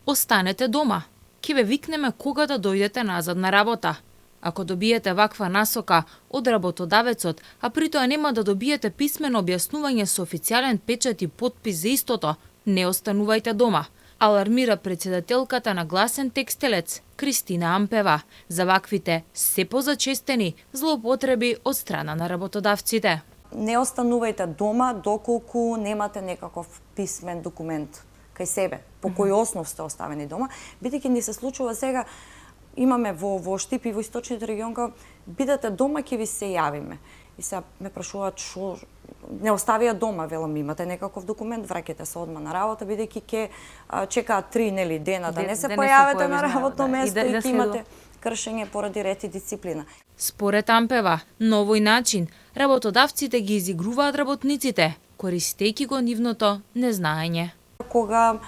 Останете дома. Ке ве викнеме кога да дојдете назад на работа. Ако добиете ваква насока од работодавецот, а при тоа нема да добиете писмено објаснување со официјален печат и подпис за истото, не останувајте дома, алармира претседателката на Гласен текстилец Кристина Ампева за ваквите се позачестени злоупотреби од страна на работодавците. Не останувајте дома доколку немате некаков писмен документ кај себе, по кој основ сте оставени дома, бидејќи ни се случува сега, имаме во Штип и во Источниот регион, бидете дома, ќе ви се јавиме. И се ме прашуваат што не оставија дома, велам, имате некаков документ, враќате се одма на работа, бидејќи ќе чекаат 3 дена да не се појавите на работно место и ќе имате кршење поради ред и дисциплина. Според Ампева, на овој начин работодавците ги изигруваат работниците, користејќи го нивното незнаење. Кога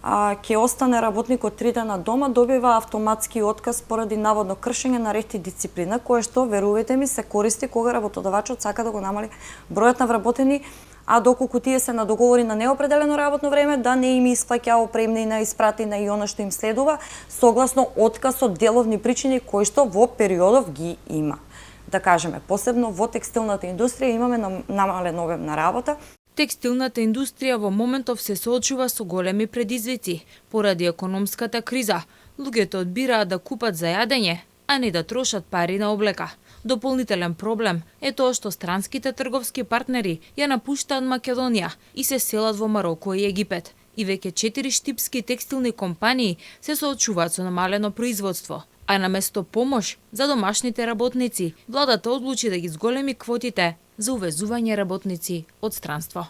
ќе остане работникот 3 дена дома, добива автоматски отказ поради наводно кршење на ред и дисциплина, кое што, верувајте ми, се користи кога работодавачот сака да го намали бројот на вработени, а доколку тие се на договори на неопределено работно време, да не им исплаќа опремнина, испратина и она што им следува, согласно отказ од деловни причини кои што во периодов ги има. Да кажеме, посебно во текстилната индустрија имаме намален обем на работа. Текстилната индустрија во моментов се соочува со големи предизвици поради економската криза. Луѓето одбираат да купат за јадење, а не да трошат пари на облека. Дополнителен проблем е тоа што странските трговски партнери ја напуштаат Македонија и се селат во Мароко и Египет. И веќе 4 штипски текстилни компании се соочуваат со намалено производство. А наместо помош за домашните работници, владата одлучи да ги зголеми квотите за увезување работници од странство.